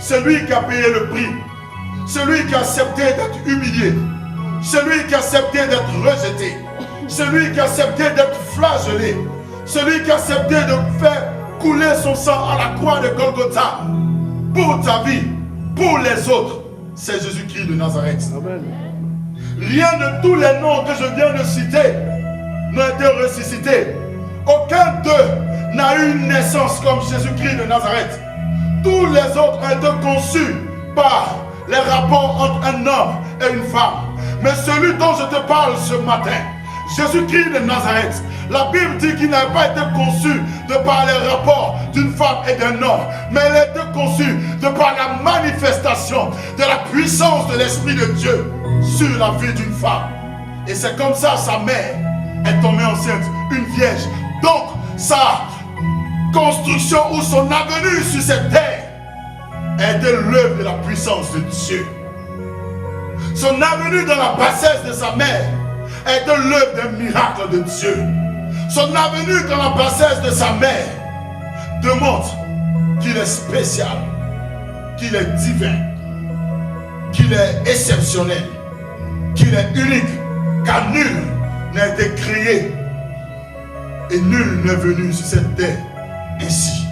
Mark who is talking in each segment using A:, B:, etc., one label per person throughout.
A: celui qui a payé le prix, celui qui a accepté d'être humilié, celui qui a accepté d'être rejeté, celui qui a accepté d'être flagellé, celui qui a accepté de faire couler son sang à la croix de Golgotha pour ta vie, pour les autres, c'est Jésus-Christ de Nazareth. Amen. Rien de tous les noms que je viens de citer n'a été ressuscité. Aucun d'eux n'a eu une naissance comme Jésus-Christ de Nazareth. Tous les autres ont été conçus par les rapports entre un homme et une femme. Mais celui dont je te parle ce matin, Jésus-Christ de Nazareth, la Bible dit qu'il n'a pas été conçu de par les rapports d'une femme et d'un homme, mais il a été conçu de par la manifestation de la puissance de l'Esprit de Dieu sur la vie d'une femme. Et c'est comme ça sa mère est tombée enceinte, une vierge. Donc sa construction ou son avenue sur cette terre est de l'œuvre de la puissance de Dieu. Son avenue dans la bassesse de sa mère est de l'œuvre d'un miracle de Dieu. Son avenue dans la bassesse de sa mère démontre qu'il est spécial, qu'il est divin, qu'il est exceptionnel, qu'il est unique, car nul n'a été créé et nul n'est venu sur cette terre ainsi.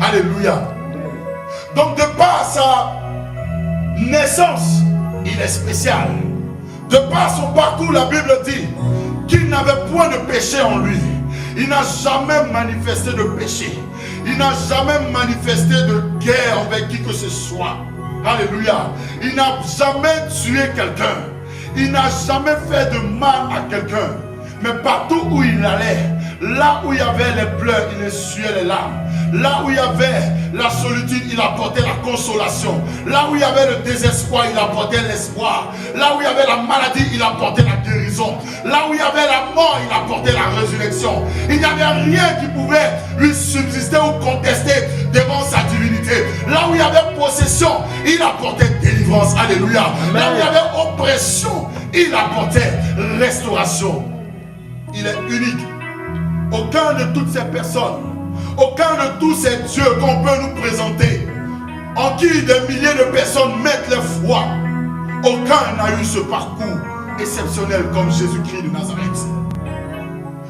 A: Alléluia. Donc de par sa naissance, il est spécial. De par son parcours, la Bible dit qu'il n'avait point de péché en lui. Il n'a jamais manifesté de péché. Il n'a jamais manifesté de guerre avec qui que ce soit. Alléluia. Il n'a jamais tué quelqu'un. Il n'a jamais fait de mal à quelqu'un. Mais partout où il allait, là où il y avait les pleurs, il essuyait les larmes. Là où il y avait la solitude, il apportait la consolation. Là où il y avait le désespoir, il apportait l'espoir. Là où il y avait la maladie, il apportait la guérison. Là où il y avait la mort, il apportait la résurrection. Il n'y avait rien qui pouvait lui subsister ou contester devant sa divinité. Là où il y avait possession, il apportait délivrance. Alléluia. Amen. Là où il y avait oppression, il apportait restauration. Il est unique. Aucun de toutes ces personnes, aucun de tous ces dieux qu'on peut nous présenter, en qui des milliers de personnes mettent leur foi, aucun n'a eu ce parcours exceptionnel comme Jésus-Christ de Nazareth.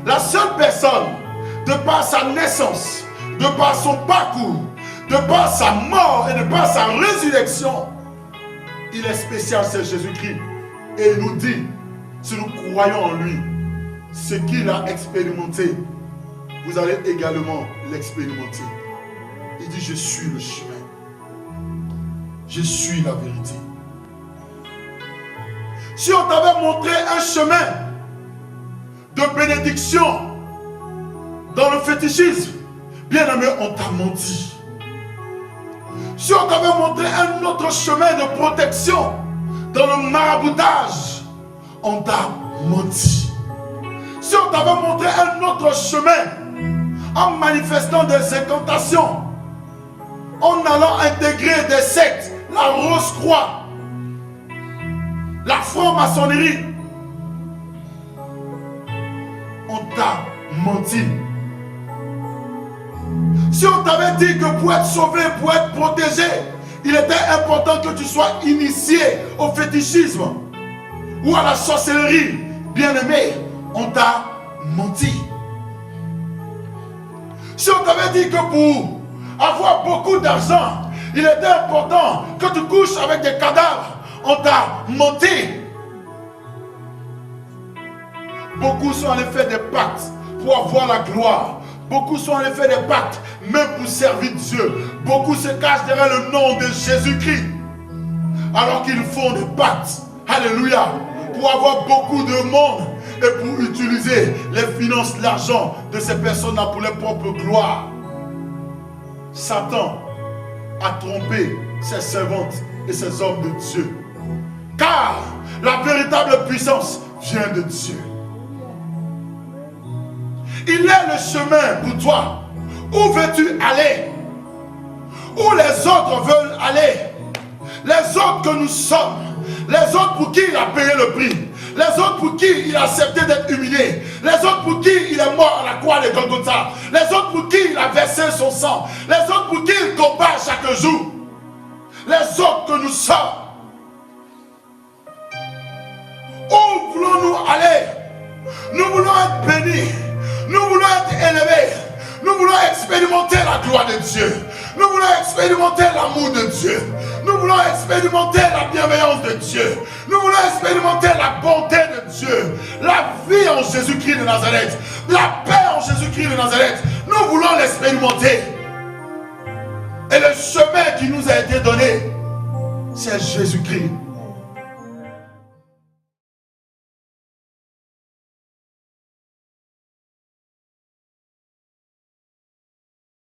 A: La seule personne, de par sa naissance, de par son parcours, de par sa mort et de par sa résurrection, il est spécial, c'est Jésus-Christ. Et il nous dit, si nous croyons en lui, ce qu'il a expérimenté, vous allez également l'expérimenter. Il dit, je suis le chemin. Je suis la vérité. Si on t'avait montré un chemin de bénédiction dans le fétichisme, bien aimé, on t'a menti. Si on t'avait montré un autre chemin de protection dans le maraboutage, on t'a menti. Si on t'avait montré un autre chemin en manifestant des incantations, en allant intégrer des sectes, la Rose-Croix, la franc-maçonnerie, on t'a menti. Si on t'avait dit que pour être sauvé, pour être protégé, il était important que tu sois initié au fétichisme ou à la sorcellerie, bien aimé, on t'a menti. Si on t'avait dit que pour avoir beaucoup d'argent, il était important que tu couches avec des cadavres, on t'a menti. Beaucoup sont allés faire des pactes pour avoir la gloire. Beaucoup sont allés faire des pactes même pour servir Dieu. Beaucoup se cachent derrière le nom de Jésus-Christ alors qu'ils font des pactes. Alléluia. Pour avoir beaucoup de monde et pour utiliser les finances, l'argent de ces personnes-là pour leur propre gloire. Satan a trompé ses servantes et ses hommes de Dieu. Car la véritable puissance vient de Dieu. Il est le chemin pour toi. Où veux-tu aller? Où les autres veulent aller? Les autres que nous sommes. Les autres pour qui il a payé le prix. Les autres pour qui il a accepté d'être humilié. Les autres pour qui il est mort à la croix de Golgotha. Les autres pour qui il a versé son sang. Les autres pour qui il combat chaque jour. les hommes que nous sommes. Où voulons-nous aller? Nous voulons être bénis. Nous voulons être élevés. Nous voulons expérimenter la gloire de Dieu. Nous voulons expérimenter l'amour de Dieu. Nous voulons expérimenter la bienveillance de Dieu. Nous voulons expérimenter la bonté de Dieu. La vie en Jésus-Christ de Nazareth. La paix en Jésus-Christ de Nazareth. Nous voulons l'expérimenter. Et le chemin qui nous a été donné, c'est Jésus-Christ.